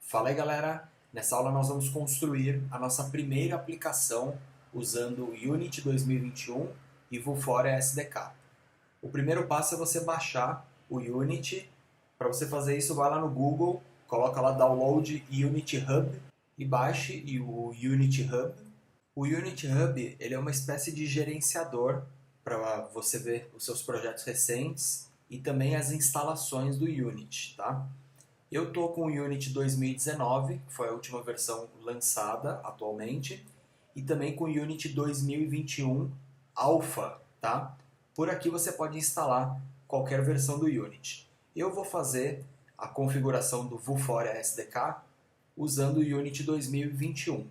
Fala aí, galera! Nessa aula nós vamos construir a nossa primeira aplicação usando o Unity 2021 e Vuforia SDK. O primeiro passo é você baixar o Unity. Para você fazer isso, vai lá no Google, coloca lá Download Unity Hub e baixe o Unity Hub. O Unity Hub ele é uma espécie de gerenciador para você ver os seus projetos recentes e também as instalações do Unity, tá? Eu estou com o Unity 2019, que foi a última versão lançada atualmente, e também com o Unity 2021 Alpha, tá? Por aqui você pode instalar qualquer versão do Unity. Eu vou fazer a configuração do Vuforia SDK usando o Unity 2021,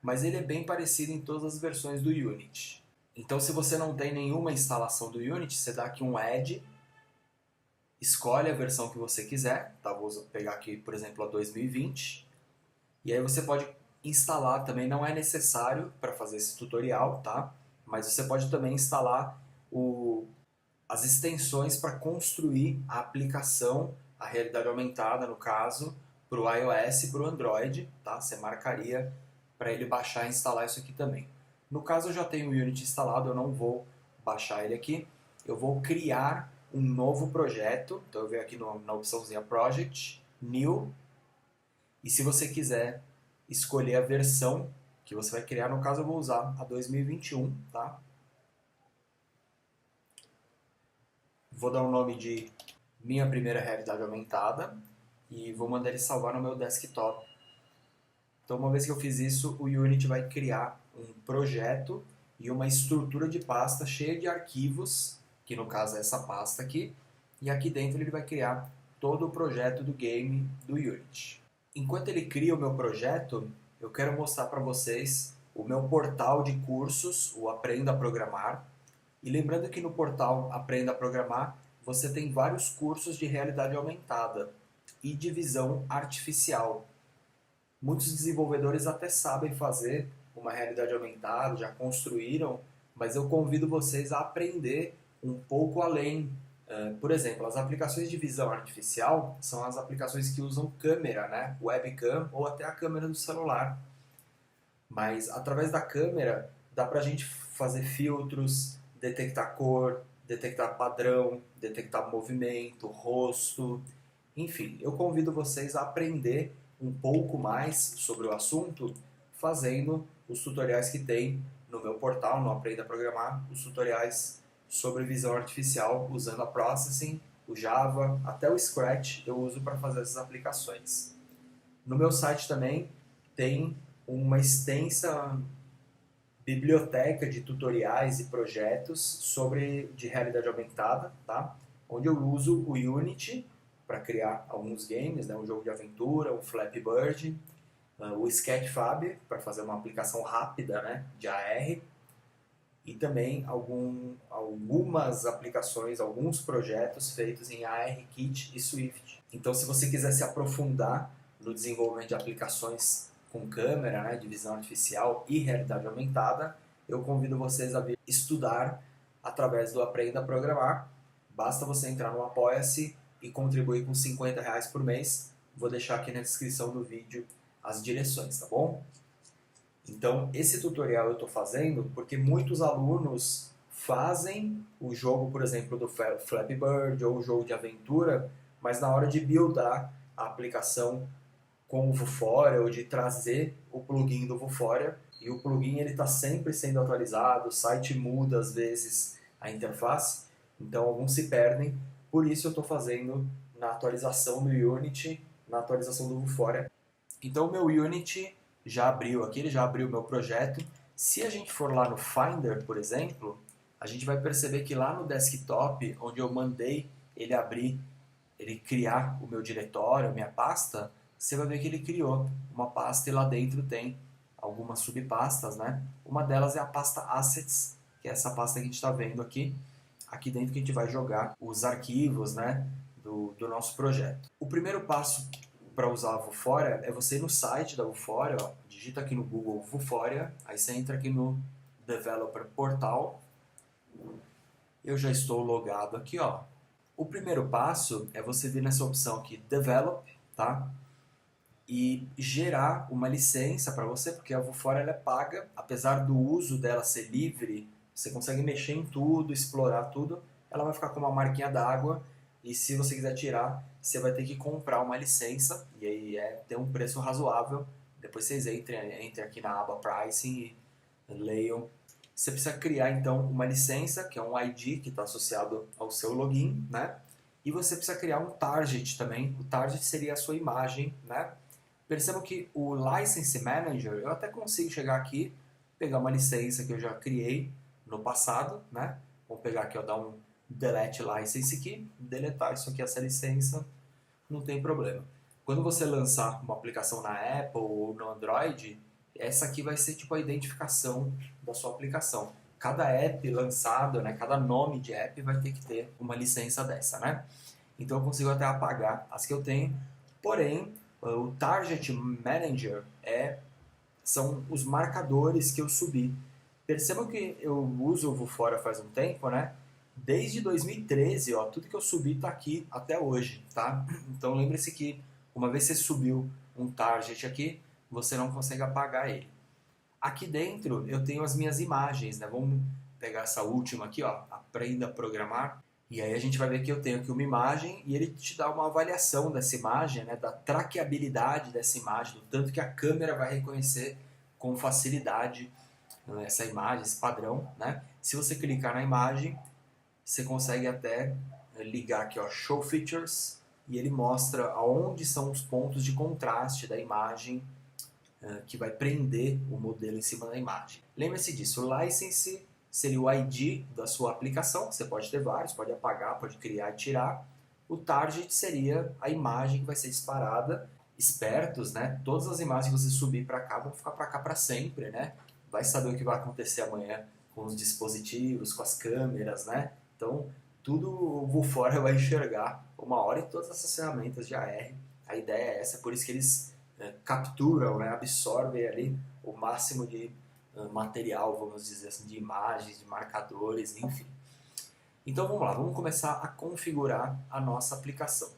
mas ele é bem parecido em todas as versões do Unity. Então, se você não tem nenhuma instalação do Unity, você dá aqui um Add, escolhe a versão que você quiser, tá? Vou pegar aqui, por exemplo, a 2020, e aí você pode instalar também, não é necessário para fazer esse tutorial, tá? Mas você pode também instalar as extensões para construir a aplicação, a realidade aumentada, no caso, para o iOS e para o Android, tá? Você marcaria para ele baixar e instalar isso aqui também. No caso, eu já tenho o Unity instalado, eu não vou baixar ele aqui, eu vou criar um novo projeto. Então eu venho aqui na opçãozinha Project, New, e se você quiser escolher a versão que você vai criar, no caso eu vou usar a 2021, tá? Vou dar o nome de Minha Primeira Realidade Aumentada e vou mandar ele salvar no meu desktop. Então uma vez que eu fiz isso, o Unity vai criar um projeto e uma estrutura de pasta cheia de arquivos, que no caso é essa pasta aqui, e aqui dentro ele vai criar todo o projeto do game do Unity. Enquanto ele cria o meu projeto, eu quero mostrar para vocês o meu portal de cursos, o Aprenda a Programar. E lembrando que no portal Aprenda a Programar, você tem vários cursos de realidade aumentada e de visão artificial. Muitos desenvolvedores até sabem fazer uma realidade aumentada, já construíram, mas eu convido vocês a aprender um pouco além. Por exemplo, as aplicações de visão artificial são as aplicações que usam câmera, né? Webcam ou até a câmera do celular. Mas através da câmera dá pra gente fazer filtros, detectar cor, detectar padrão, detectar movimento, rosto. Enfim, eu convido vocês a aprender um pouco mais sobre o assunto fazendo os tutoriais que tem no meu portal, no Aprenda a Programar, os tutoriais sobre visão artificial usando a Processing, o Java, até o Scratch eu uso para fazer essas aplicações. No meu site também tem uma extensa biblioteca de tutoriais e projetos de realidade aumentada, tá? Onde eu uso o Unity para criar alguns games, né? Um jogo de aventura, o Flappy Bird, o Sketchfab para fazer uma aplicação rápida, né? De AR, e também algumas aplicações, alguns projetos feitos em ARKit e Swift. Então, se você quiser se aprofundar no desenvolvimento de aplicações com câmera, né, de visão artificial e realidade aumentada, eu convido vocês a vir estudar através do Aprenda a Programar. Basta você entrar no Apoia-se e contribuir com R$50 por mês. Vou deixar aqui na descrição do vídeo as direções, tá bom? Então, esse tutorial eu estou fazendo porque muitos alunos fazem o jogo, por exemplo, do Flappy Bird ou o jogo de aventura, mas na hora de buildar a aplicação com o Vuforia ou de trazer o plugin do Vuforia, e o plugin está sempre sendo atualizado, o site muda às vezes a interface, então alguns se perdem, por isso eu estou fazendo na atualização do Unity, na atualização do Vuforia. Então o meu Unity já abriu aqui, ele já abriu o meu projeto. Se a gente for lá no Finder, por exemplo, a gente vai perceber que lá no desktop, onde eu mandei ele abrir, ele criar o meu diretório, minha pasta, você vai ver que ele criou uma pasta e lá dentro tem algumas subpastas, né? Uma delas é a pasta Assets, que é essa pasta que a gente está vendo aqui. Aqui dentro que a gente vai jogar os arquivos, né, do nosso projeto. O primeiro passo para usar a Vuforia é você ir no site da Vuforia, ó, digita aqui no Google Vuforia, aí você entra aqui no Developer Portal. Eu já estou logado aqui, ó. O primeiro passo é você vir nessa opção aqui, Develop, tá? e gerar uma licença para você, porque a Vuforia ela é paga, apesar do uso dela ser livre, você consegue mexer em tudo, explorar tudo, ela vai ficar com uma marquinha d'água e se você quiser tirar, você vai ter que comprar uma licença e aí tem um preço razoável. Depois vocês entrem aqui na aba Pricing e leiam. Você precisa criar então uma licença, que é um ID que está associado ao seu login, né? E você precisa criar um target também. O target seria a sua imagem, né? Percebam que o License Manager, eu até consigo chegar aqui, pegar uma licença que eu já criei no passado, né? Vou pegar aqui, ó, dar um Delete License aqui, deletar isso aqui, essa licença, não tem problema. Quando você lançar uma aplicação na Apple ou no Android, essa aqui vai ser tipo a identificação da sua aplicação. Cada app lançado, né, cada nome de app vai ter que ter uma licença dessa, né? Então eu consigo até apagar as que eu tenho, porém o Target Manager são os marcadores que eu subi. Percebam que eu uso o Vuforia faz um tempo, né? Desde 2013, ó, tudo que eu subi está aqui até hoje, tá? Então lembre-se que uma vez que você subiu um target aqui, você não consegue apagar ele. Aqui dentro eu tenho as minhas imagens, né? Vamos pegar essa última aqui, ó, aprenda a programar. E aí a gente vai ver que eu tenho aqui uma imagem e ele te dá uma avaliação dessa imagem, né? Da traqueabilidade dessa imagem, do tanto que a câmera vai reconhecer com facilidade essa imagem, esse padrão, né? Se você clicar na imagem, você consegue até ligar aqui, ó, Show Features, e ele mostra aonde são os pontos de contraste da imagem que vai prender o modelo em cima da imagem. Lembre-se disso, o License seria o ID da sua aplicação, você pode ter vários, pode apagar, pode criar e tirar. O Target seria a imagem que vai ser disparada. Espertos, né? Todas as imagens que você subir para cá vão ficar para cá para sempre, né? Vai saber o que vai acontecer amanhã com os dispositivos, com as câmeras, né? Então, tudo o Vuforia vai enxergar uma hora em todas essas ferramentas de AR. A ideia é essa, por isso que eles capturam, né, absorvem ali o máximo de material, vamos dizer assim, de imagens, de marcadores, enfim. Então vamos lá, vamos começar a configurar a nossa aplicação.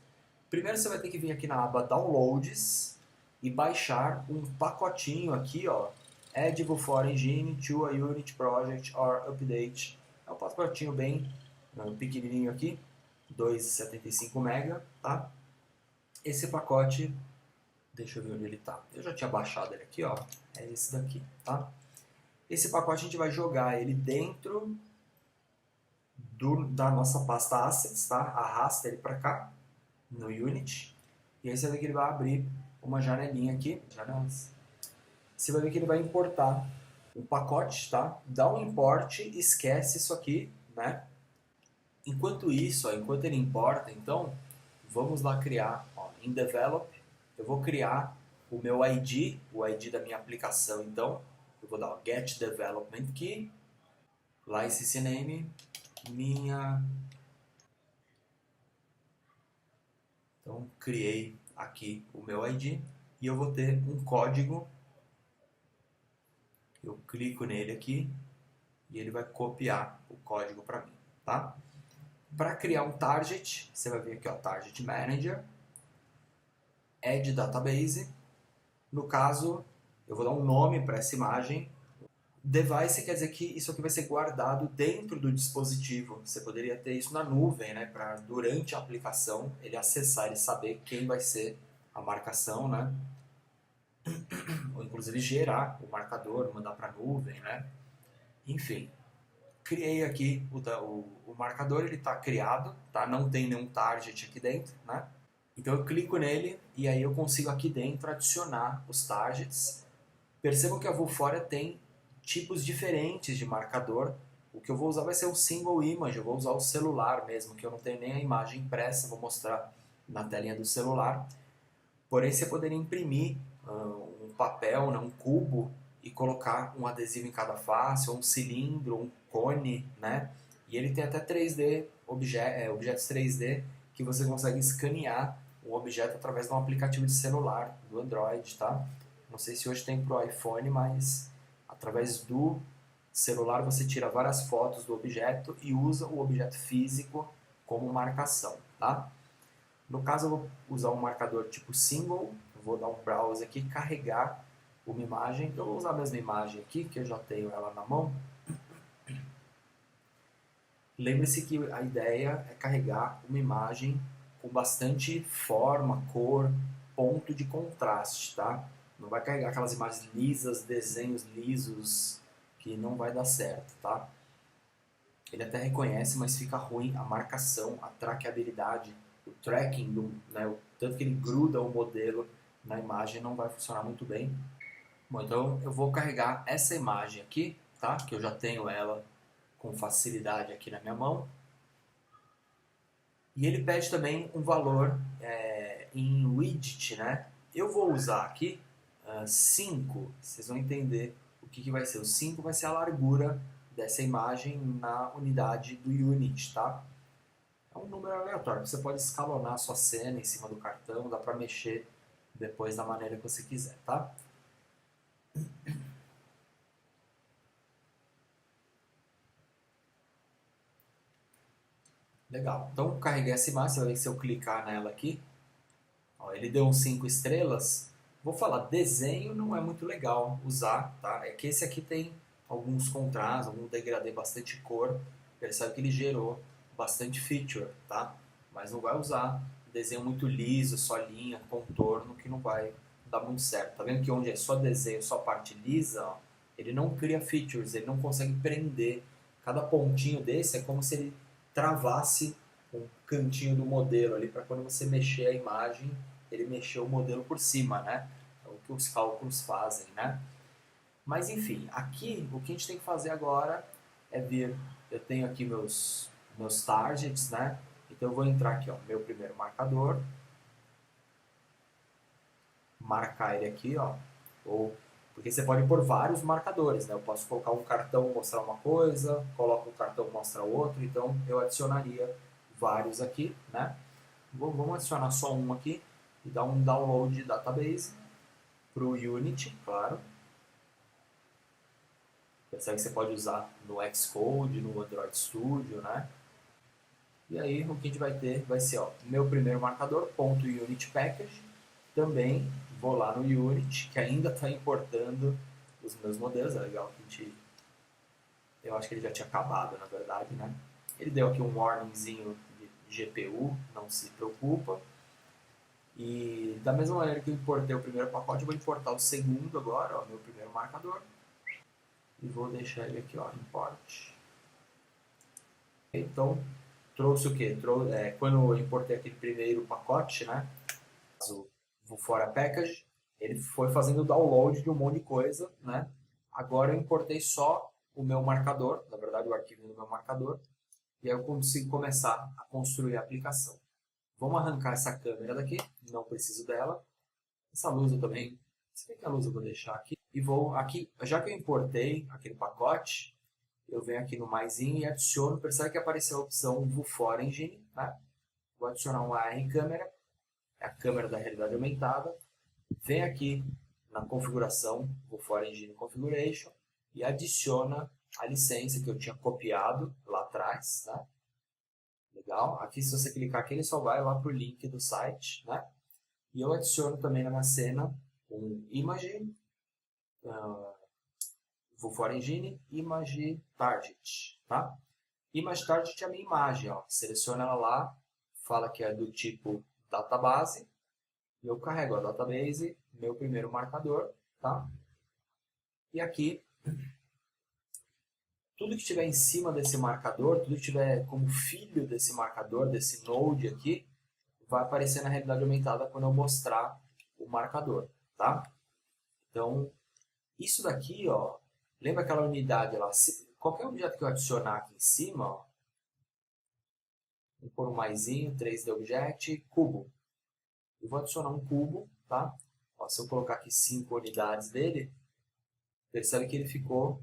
Primeiro você vai ter que vir aqui na aba Downloads e baixar um pacotinho aqui, ó, Add Vuforia Engine to a Unity Project or Update. É um pacotinho bem pequenininho aqui, 2,75 MB, tá? Esse pacote, deixa eu ver onde ele tá. Eu já tinha baixado ele aqui, ó, é esse daqui, tá? Esse pacote a gente vai jogar ele dentro da nossa pasta Assets, tá? Arrasta ele para cá, no Unity, e aí você vai ver que ele vai abrir uma janelinha aqui, janelas. Você vai ver que ele vai importar um pacote, tá? Dá um import, esquece isso aqui, né? Enquanto isso, ó, enquanto ele importa, então, vamos lá criar, ó, em Develop, eu vou criar o meu ID, o ID da minha aplicação, então, eu vou dar o Get Development Key, License Name, minha... Então, criei aqui o meu ID e eu vou ter um código. Eu clico nele aqui e ele vai copiar o código para mim, tá? Para criar um target, você vai vir aqui, ó, Target Manager, Add Database. No caso, eu vou dar um nome para essa imagem. Device quer dizer que isso aqui vai ser guardado dentro do dispositivo. Você poderia ter isso na nuvem, né? Para durante a aplicação ele acessar e saber quem vai ser a marcação, né? Ou inclusive gerar o marcador, mandar para a nuvem, né? Enfim, criei aqui o marcador, ele está criado, tá? Não tem nenhum target aqui dentro, né? Então eu clico nele e aí eu consigo aqui dentro adicionar os targets. Percebam que a Vuforia tem tipos diferentes de marcador. O que eu vou usar vai ser o single image, eu vou usar o celular mesmo, que eu não tenho nem a imagem impressa, vou mostrar na telinha do celular. Porém, você poderia imprimir um papel, né, um cubo, e colocar um adesivo em cada face, ou um cilindro, um cone, né? E ele tem até 3D, objetos 3D, que você consegue escanear um objeto através de um aplicativo de celular, do Android, tá? Não sei se hoje tem para o iPhone, mas através do celular você tira várias fotos do objeto e usa o objeto físico como marcação, tá? No caso eu vou usar um marcador tipo single, vou dar um browse aqui, carregar uma imagem. Eu vou usar a mesma imagem aqui, que eu já tenho ela na mão. Lembre-se que a ideia é carregar uma imagem com bastante forma, cor, ponto de contraste, tá? Não vai carregar aquelas imagens lisas, desenhos lisos, que não vai dar certo, tá? Ele até reconhece, mas fica ruim a marcação, a trackabilidade, o tracking, né, o tanto que ele gruda o modelo na imagem não vai funcionar muito bem. Bom, então eu vou carregar essa imagem aqui, tá? Que eu já tenho ela com facilidade aqui na minha mão. E ele pede também um valor em widget, né? Eu vou usar aqui 5, vocês vão entender o que vai ser. O 5 vai ser a largura dessa imagem na unidade do unit, tá? É um número aleatório. Você pode escalonar a sua cena em cima do cartão, dá para mexer depois da maneira que você quiser, tá? Legal. Então, carreguei essa imagem, você vai ver que se eu clicar nela aqui, ó, ele deu uns 5 estrelas. Vou falar, desenho não é muito legal usar, tá? É que esse aqui tem alguns contrastes, algum degradê, bastante cor. Percebe que ele gerou bastante feature, tá? Mas não vai usar desenho muito liso, só linha, contorno, que não vai dar muito certo. Tá vendo que onde é só desenho, só parte lisa, ó, ele não cria features, ele não consegue prender. Cada pontinho desse é como se ele travasse um cantinho do modelo ali para quando você mexer a imagem, ele mexer o modelo por cima, né? É o que os cálculos fazem, né? Mas enfim, aqui o que a gente tem que fazer agora é vir, eu tenho aqui meus targets, né? Então eu vou entrar aqui, ó, meu primeiro marcador, marcar ele aqui, ó, ou porque você pode pôr vários marcadores, né? Eu posso colocar um cartão mostrar uma coisa, coloco um cartão mostrar outro, então eu adicionaria vários aqui, né? Vamos adicionar só um aqui e dar um download de database para o Unity, claro. Percebe que você pode usar no Xcode, no Android Studio, né? E aí o que a gente vai ter vai ser, ó, meu primeiro marcador, ponto .unit package. Também vou lá no Unity, que ainda está importando os meus modelos. É legal que a gente... Eu acho que ele já tinha acabado, na verdade, né? Ele deu aqui um warningzinho de GPU, não se preocupa. E da mesma maneira que eu importei o primeiro pacote, eu vou importar o segundo agora, ó, meu primeiro marcador. E vou deixar ele aqui, ó, import. Então, trouxe o quê? Quando eu importei aquele primeiro pacote, né? O Fora Package, ele foi fazendo o download de um monte de coisa, né? Agora eu importei só o meu marcador, na verdade o arquivo do meu marcador, e aí eu consigo começar a construir a aplicação. Vamos arrancar essa câmera daqui, não preciso dela. Essa luz eu também, se bem que a luz eu vou deixar aqui. E vou aqui, já que eu importei aquele pacote, eu venho aqui no maisinho e adiciono, percebe que apareceu a opção Vuforia Engine, né? Vou adicionar uma AR câmera, é a câmera da realidade aumentada. Vem aqui na configuração, Vuforia Engine Configuration, e adiciona a licença que eu tinha copiado lá atrás, né? Legal. Aqui, se você clicar aqui, ele só vai lá para o link do site, né? E eu adiciono também na minha cena um image, Vuforia Engine, image target, tá? Image target é a minha imagem, ó. Seleciona ela lá, fala que é do tipo database, e eu carrego a database, meu primeiro marcador, tá? E aqui, tudo que estiver em cima desse marcador, tudo que estiver como filho desse marcador, desse node aqui, vai aparecer na realidade aumentada quando eu mostrar o marcador, tá? Então, isso daqui, ó, lembra aquela unidade lá? Qualquer objeto que eu adicionar aqui em cima, ó, vou pôr um maisinho, 3D Object, cubo. Eu vou adicionar um cubo, tá? Ó, se eu colocar aqui 5 unidades dele, percebe que ele ficou,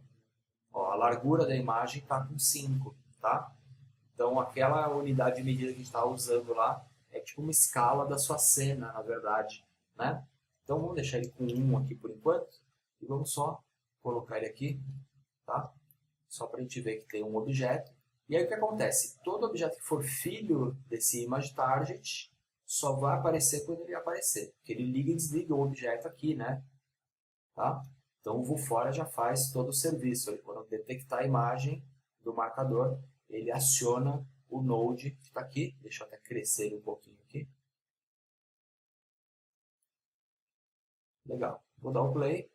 ó, a largura da imagem está com 5, tá? Então, aquela unidade de medida que a gente está usando lá é tipo uma escala da sua cena, na verdade, né? Então, vamos deixar ele com 1 aqui por enquanto e vamos só colocar ele aqui, tá? Só para a gente ver que tem um objeto. E aí o que acontece? Todo objeto que for filho desse image target só vai aparecer quando ele aparecer, porque ele liga e desliga o objeto aqui, né? Tá? Então o VuFora já faz todo o serviço. Quando detectar a imagem do marcador, ele aciona o Node que está aqui. Deixa eu até crescer um pouquinho aqui. Legal. Vou dar o play.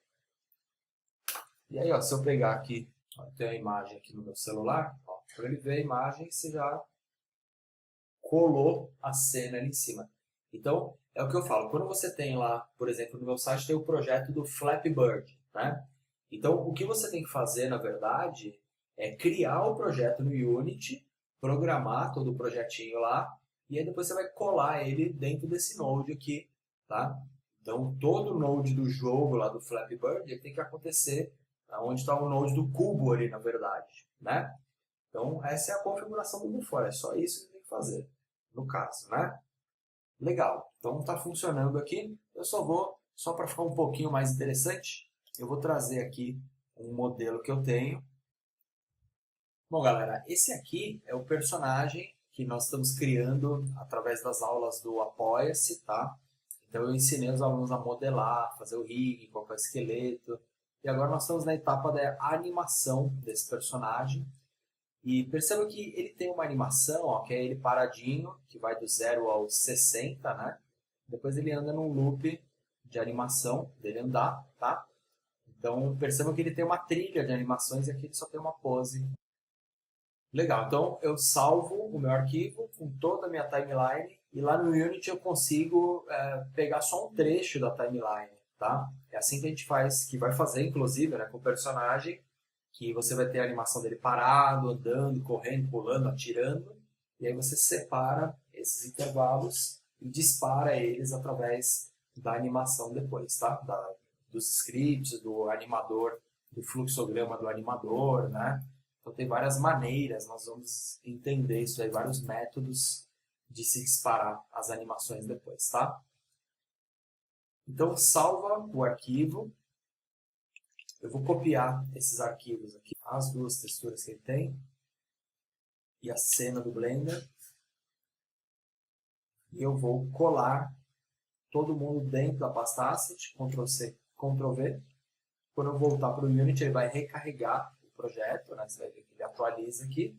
E aí, ó, se eu pegar aqui, ó, tem a imagem aqui no meu celular, para ele ver a imagem, você já colou a cena ali em cima. Então, é o que eu falo. Quando você tem lá, por exemplo, no meu site tem o projeto do Flappy Bird, né? Então, o que você tem que fazer, na verdade, é criar o projeto no Unity, programar todo o projetinho lá, e aí depois você vai colar ele dentro desse node aqui, tá? Então, todo o node do jogo lá do Flappy Bird ele tem que acontecer onde está o node do cubo ali, na verdade, né? Então, essa é a configuração do Vuforia, é só isso que tem que fazer, no caso, né? Legal, então está funcionando aqui. Eu só para ficar um pouquinho mais interessante, eu vou trazer aqui um modelo que eu tenho. Bom, galera, esse aqui é o personagem que nós estamos criando através das aulas do Apoia-se, tá? Então eu ensinei os alunos a modelar, fazer o rig, colocar o esqueleto. E agora nós estamos na etapa da animação desse personagem. E perceba que ele tem uma animação, ó, que é ele paradinho, que vai do 0 ao 60, né? Depois ele anda num loop de animação dele andar, tá? Então perceba que ele tem uma trilha de animações e aqui ele só tem uma pose. Legal, então eu salvo o meu arquivo com toda a minha timeline e lá no Unity eu consigo pegar só um trecho da timeline, tá? É assim que a gente faz, que vai fazer inclusive, né, com o personagem, que você vai ter a animação dele parado, andando, correndo, pulando, atirando, e aí você separa esses intervalos e dispara eles através da animação depois, tá? Dos scripts, do animador, do fluxograma do animador, né? Então tem várias maneiras, nós vamos entender isso aí, vários métodos de se disparar as animações depois, tá? Então salva o arquivo. Eu vou copiar esses arquivos aqui, as duas texturas que ele tem e a cena do Blender. E eu vou colar todo mundo dentro da pasta Asset, Ctrl+C, Ctrl+V. Quando eu voltar para o Unity, ele vai recarregar o projeto, né? Você vai ver que ele atualiza aqui.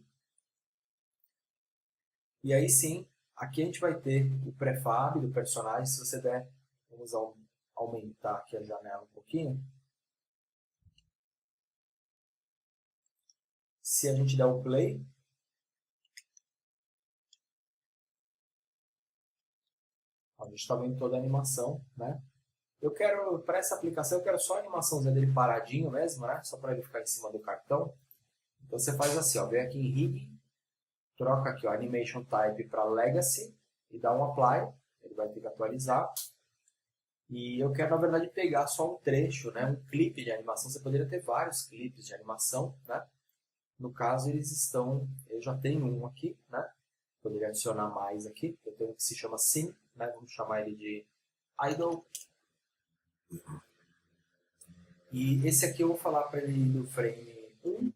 E aí sim, aqui a gente vai ter o prefab do personagem. Se você der, vamos aumentar aqui a janela um pouquinho. Se a gente der o play, a gente está vendo toda a animação, né? Eu quero, para essa aplicação, eu quero só a animaçãozinha dele paradinho mesmo, né? Só para ele ficar em cima do cartão. Então você faz assim, ó, vem aqui em Rig, troca aqui o Animation Type para Legacy e dá um Apply. Ele vai ter que atualizar. E eu quero, na verdade, pegar só um trecho, né? Um clipe de animação. Você poderia ter vários clipes de animação, né? No caso, eles estão... Eu já tenho um aqui, né? Poderia adicionar mais aqui. Eu tenho um que se chama Sim, né? Vamos chamar ele de Idle. E esse aqui eu vou falar para ele do frame 1,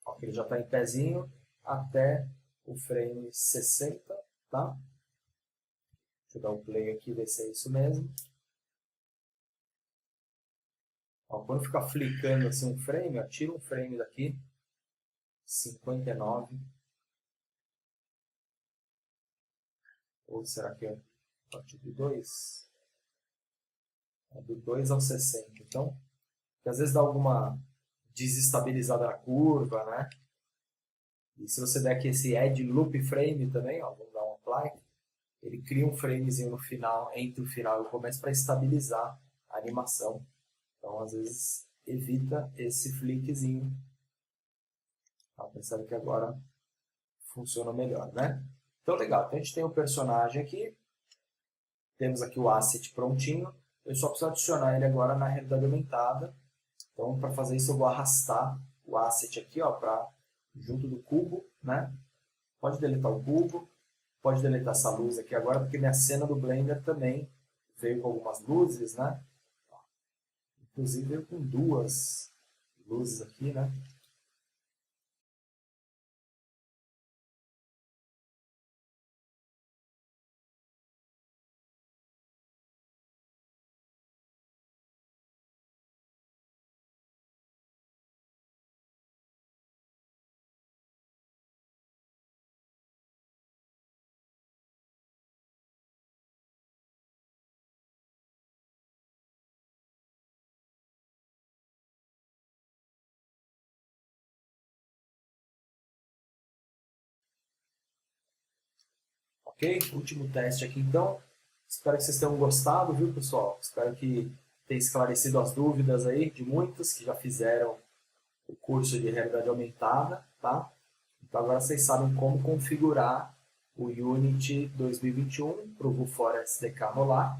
ó, que ele já está em pezinho, até o frame 60, tá? Deixa eu dar um play aqui e ver se é isso mesmo. Ó, quando fica flicando assim um frame, ó, tira um frame daqui, 59. Ou será que é a partir do 2? É do 2 ao 60. Então, às vezes dá alguma desestabilizada na curva, né? E se você der aqui esse Add Loop Frame também, ó, vamos dar um Apply, ele cria um framezinho no final, entre o final e o começo, para estabilizar a animação. Então, às vezes, evita esse flickzinho. Tá? Percebe que agora funciona melhor, né? Então, legal. Então, a gente tem o personagem aqui. Temos aqui o asset prontinho. Eu só preciso adicionar ele agora na realidade aumentada. Então, para fazer isso, eu vou arrastar o asset aqui, ó, junto do cubo, né? Pode deletar o cubo. Pode deletar essa luz aqui agora, porque minha cena do Blender também veio com algumas luzes, né? Inclusive veio com duas luzes aqui, né? Ok? Último teste aqui então. Espero que vocês tenham gostado, viu, pessoal? Espero que tenha esclarecido as dúvidas aí de muitos que já fizeram o curso de realidade aumentada, tá? Então agora vocês sabem como configurar o Unity 2021 para o Vuforia SDK rolar.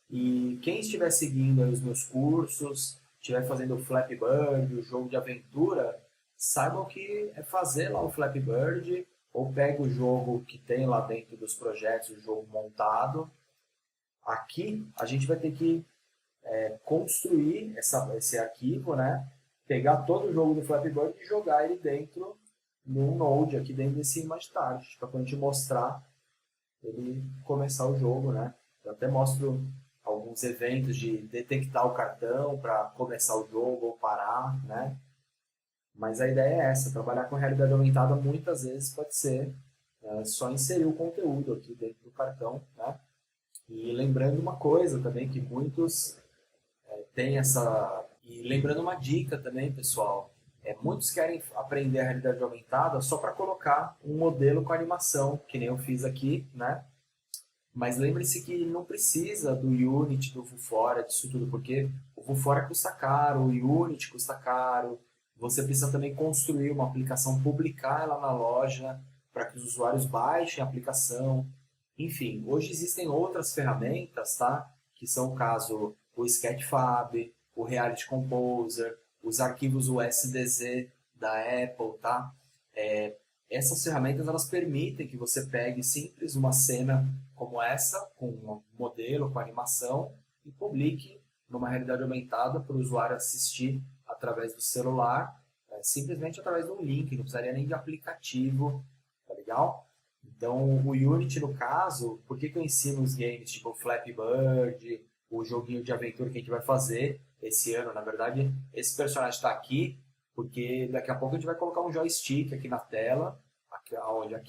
E quem estiver seguindo aí os meus cursos, estiver fazendo o Flappy Bird, o jogo de aventura, saibam que é fazer lá o Flappy Bird, ou pega o jogo que tem lá dentro dos projetos, o jogo montado. Aqui a gente vai ter que construir esse arquivo, né? Pegar todo o jogo do Flappy Bird e jogar ele dentro num Node, aqui dentro desse Image Target, para quando a gente mostrar ele começar o jogo, né? Eu até mostro alguns eventos de detectar o cartão para começar o jogo ou parar, né? Mas a ideia é essa, trabalhar com realidade aumentada muitas vezes pode ser só inserir o conteúdo aqui dentro do cartão, né? E lembrando uma coisa também, que muitos têm essa... E lembrando uma dica também, pessoal, muitos querem aprender a realidade aumentada só para colocar um modelo com animação, que nem eu fiz aqui, né? Mas lembre-se que não precisa do Unity, do Vuforia, disso tudo, porque o Vuforia custa caro, o Unity custa caro, você precisa também construir uma aplicação, publicar ela na loja, para que os usuários baixem a aplicação. Enfim, hoje existem outras ferramentas, tá? Que são o caso o Sketchfab, o Reality Composer, os arquivos USDZ da Apple, tá? Essas ferramentas elas permitem que você pegue simples uma cena como essa, com um modelo, com animação, e publique numa realidade aumentada para o usuário assistir através do celular, simplesmente através de um link, não precisaria nem de aplicativo, tá legal? Então, o Unity, no caso, por que eu ensino os games tipo Flappy Bird, o joguinho de aventura que a gente vai fazer esse ano? Na verdade, esse personagem está aqui porque daqui a pouco a gente vai colocar um joystick aqui na tela, aqui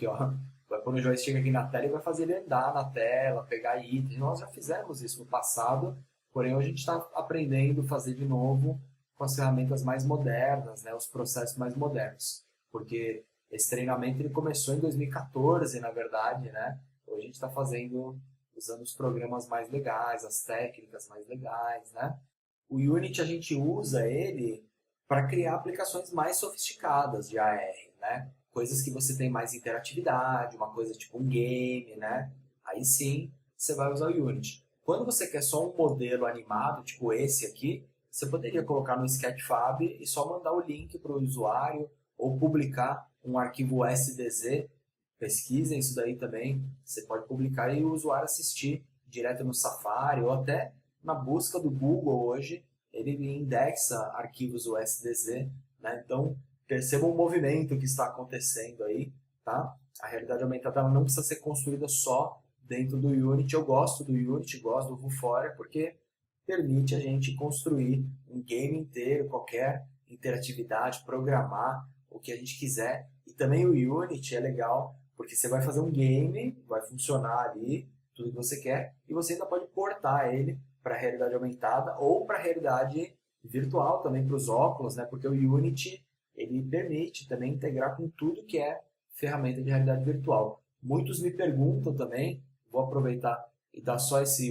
ó, vai pôr um joystick aqui na tela e vai fazer ele andar na tela, pegar itens. Nós já fizemos isso no passado, porém hoje a gente está aprendendo a fazer de novo com as ferramentas mais modernas, né, os processos mais modernos, porque esse treinamento ele começou em 2014, na verdade, né? Hoje a gente está fazendo, usando os programas mais legais, as técnicas mais legais, né? O Unity a gente usa ele para criar aplicações mais sofisticadas de AR, né? Coisas que você tem mais interatividade, uma coisa tipo um game, né? Aí sim, você vai usar o Unity. Quando você quer só um modelo animado, tipo esse aqui, você poderia colocar no Sketchfab e só mandar o link para o usuário ou publicar um arquivo SDZ. Pesquisem isso daí também. Você pode publicar e o usuário assistir direto no Safari ou até na busca do Google hoje, ele indexa arquivos USDZ, né? Então, percebam o movimento que está acontecendo aí, tá? A realidade aumentada ela não precisa ser construída só dentro do Unity. Eu gosto do Unity, gosto do Vuforia, porque permite a gente construir um game inteiro, qualquer interatividade, programar o que a gente quiser. E também o Unity é legal, porque você vai fazer um game, vai funcionar ali, tudo que você quer, e você ainda pode portar ele para a realidade aumentada ou para a realidade virtual também, para os óculos, né? Porque o Unity ele permite também integrar com tudo que é ferramenta de realidade virtual. Muitos me perguntam também, vou aproveitar e dar só essa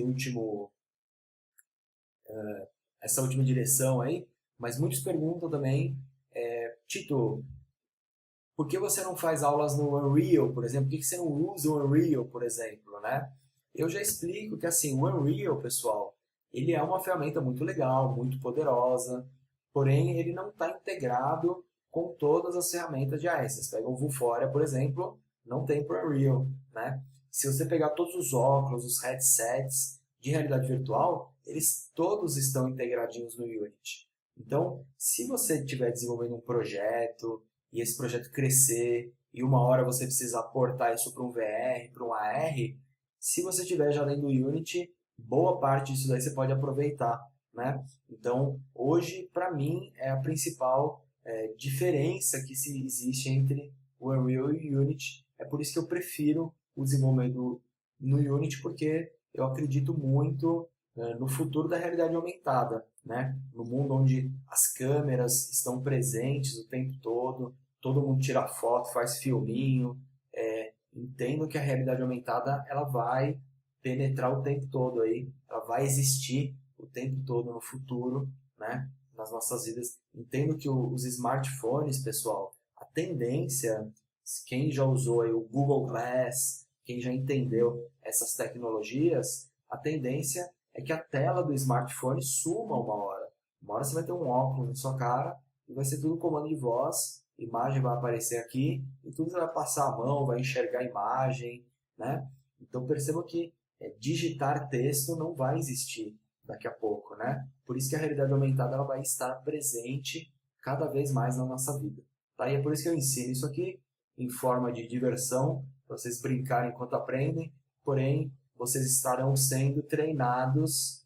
última direção aí, mas muitos perguntam também, Tito, por que você não faz aulas no Unreal, por exemplo? Por que você não usa o Unreal, por exemplo, né? Eu já explico que assim, o Unreal, pessoal, ele é uma ferramenta muito legal, muito poderosa, porém ele não está integrado com todas as ferramentas de AR. Vocês pegam o Vuforia, por exemplo, não tem para o Unreal, né? Se você pegar todos os óculos, os headsets de realidade virtual, eles todos estão integradinhos no Unity. Então, se você estiver desenvolvendo um projeto e esse projeto crescer e uma hora você precisa portar isso para um VR, para um AR, se você tiver já dentro do Unity, boa parte disso daí você pode aproveitar, né? Então, hoje, para mim, é a principal diferença que se existe entre o Unreal e o Unity. É por isso que eu prefiro o desenvolvimento no Unity, porque eu acredito muito no futuro da realidade aumentada, né? No mundo onde as câmeras estão presentes o tempo todo mundo tira foto, faz filminho, entendam que a realidade aumentada ela vai penetrar o tempo todo aí, ela vai existir o tempo todo no futuro, né, nas nossas vidas. Entendo que os smartphones, pessoal, a tendência, quem já usou aí o Google Glass, quem já entendeu essas tecnologias, a tendência é que a tela do smartphone suma uma hora. Uma hora você vai ter um óculos na sua cara e vai ser tudo comando de voz, imagem vai aparecer aqui e tudo você vai passar a mão, vai enxergar a imagem, né? Então perceba que digitar texto não vai existir daqui a pouco, né? Por isso que a realidade aumentada ela vai estar presente cada vez mais na nossa vida. Tá? E é por isso que eu ensino isso aqui em forma de diversão, para vocês brincarem enquanto aprendem, porém vocês estarão sendo treinados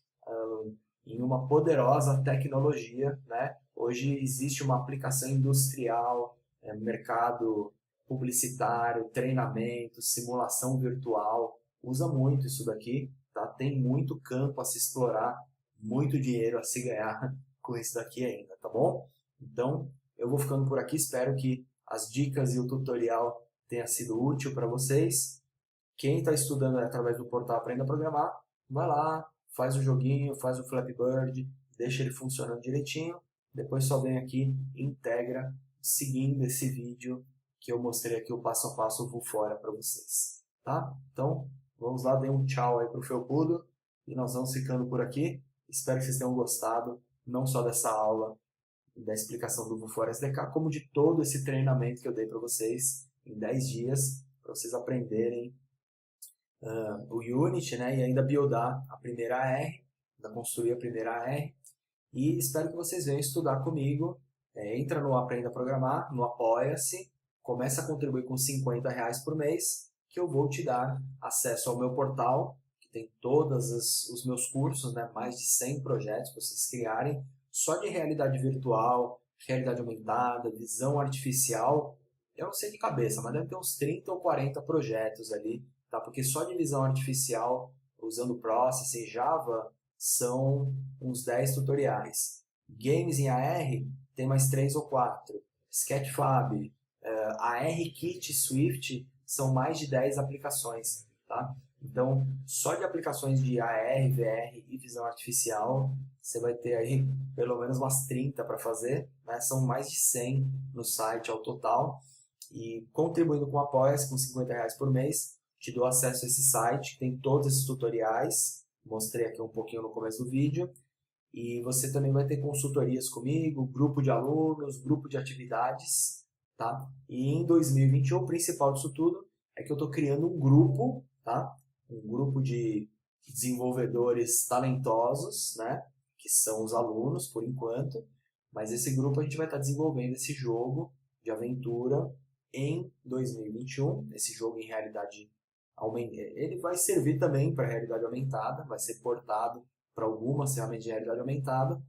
em uma poderosa tecnologia, né? Hoje existe uma aplicação industrial, mercado publicitário, treinamento, simulação virtual, usa muito isso daqui, tá? Tem muito campo a se explorar, muito dinheiro a se ganhar com isso daqui ainda, tá bom? Então, eu vou ficando por aqui, espero que as dicas e o tutorial tenha sido útil para vocês. Quem está estudando através do portal Aprenda a Programar, vai lá, faz o joguinho, faz o Flappy Bird, deixa ele funcionando direitinho, depois só vem aqui e integra seguindo esse vídeo que eu mostrei aqui o passo a passo Vufora para vocês, tá? Então, vamos lá, dê um tchau aí para o Felpudo e nós vamos ficando por aqui. Espero que vocês tenham gostado, não só dessa aula, da explicação do Vufora SDK, como de todo esse treinamento que eu dei para vocês em 10 dias, para vocês aprenderem o Unity, né, e ainda buildar a primeira AR, ainda construir a primeira AR, e espero que vocês venham estudar comigo. Entra no Aprenda a Programar, no Apoia-se, começa a contribuir com R$ 50 por mês, que eu vou te dar acesso ao meu portal, que tem todos os meus cursos, né, mais de 100 projetos para vocês criarem, só de realidade virtual, realidade aumentada, visão artificial. Eu não sei de cabeça, mas deve ter uns 30 ou 40 projetos ali, tá? Porque só de visão artificial, usando Process e Java, são uns 10 tutoriais. Games em AR tem mais 3 ou 4. Sketchfab, ARKit, Swift, são mais de 10 aplicações, tá? Então, só de aplicações de AR, VR e visão artificial, você vai ter aí pelo menos umas 30 para fazer, né? São mais de 100 no site ao total. E contribuindo com o Apoia-se, com R$ 50 por mês, te dou acesso a esse site, que tem todos esses tutoriais, mostrei aqui um pouquinho no começo do vídeo, e você também vai ter consultorias comigo, grupo de alunos, grupo de atividades, tá? E em 2021, o principal disso tudo é que eu estou criando um grupo, tá? Um grupo de desenvolvedores talentosos, né? Que são os alunos, por enquanto, mas esse grupo a gente vai estar desenvolvendo esse jogo de aventura em 2021, esse jogo em realidade aumentada. Ele vai servir também para realidade aumentada, vai ser portado para algumas ferramentas de realidade aumentada,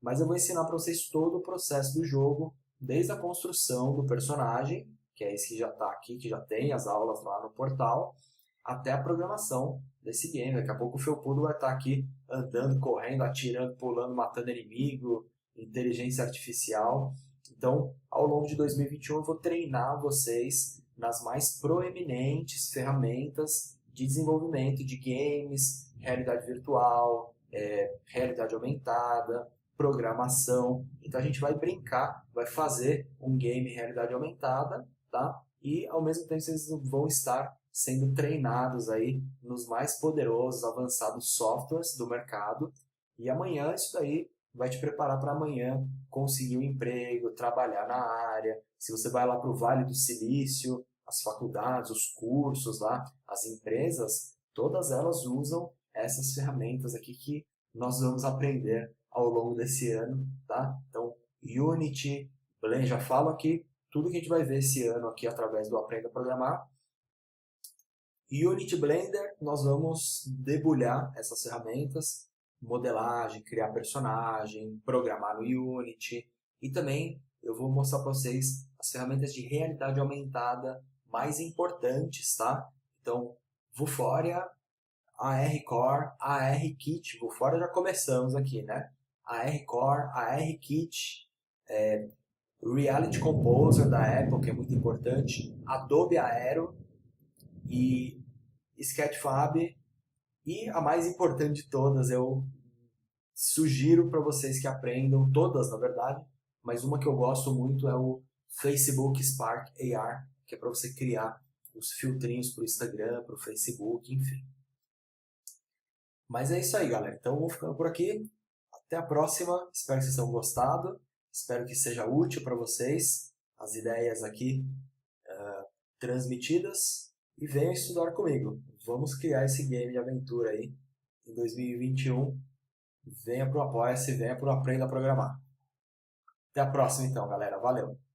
mas eu vou ensinar para vocês todo o processo do jogo, desde a construção do personagem, que é esse que já está aqui, que já tem as aulas lá no portal, até a programação desse game. Daqui a pouco o Felpudo vai estar aqui andando, correndo, atirando, pulando, matando inimigo, inteligência artificial. Então, ao longo de 2021, eu vou treinar vocês nas mais proeminentes ferramentas de desenvolvimento de games, realidade virtual, realidade aumentada, programação. Então a gente vai brincar, vai fazer um game em realidade aumentada, tá? E ao mesmo tempo vocês vão estar sendo treinados aí nos mais poderosos, avançados softwares do mercado. E amanhã isso daí vai te preparar para amanhã conseguir um emprego, trabalhar na área. Se você vai lá para o Vale do Silício, as faculdades, os cursos lá, as empresas, todas elas usam essas ferramentas aqui que nós vamos aprender ao longo desse ano, tá? Então, Unity, Blender, já falo aqui, tudo que a gente vai ver esse ano aqui através do Aprenda a Programar. Unity, Blender, nós vamos debulhar essas ferramentas, modelagem, criar personagem, programar no Unity, e também eu vou mostrar para vocês as ferramentas de realidade aumentada mais importantes, tá? Então, Vuforia, AR-Core, AR-Kit, Vuforia já começamos aqui, né? AR-Core, AR-Kit, Reality Composer da Apple, que é muito importante, Adobe Aero, e Sketchfab. E a mais importante de todas, eu sugiro para vocês que aprendam, todas na verdade, mas uma que eu gosto muito é o Facebook Spark AR, que é para você criar os filtrinhos para o Instagram, para o Facebook, enfim. Mas é isso aí, galera. Então eu vou ficando por aqui. Até a próxima. Espero que vocês tenham gostado. Espero que seja útil para vocês as ideias aqui transmitidas. E venham estudar comigo. Vamos criar esse game de aventura aí em 2021. Venha para o Apoia-se, venha para o Aprenda a Programar. Até a próxima então, galera. Valeu!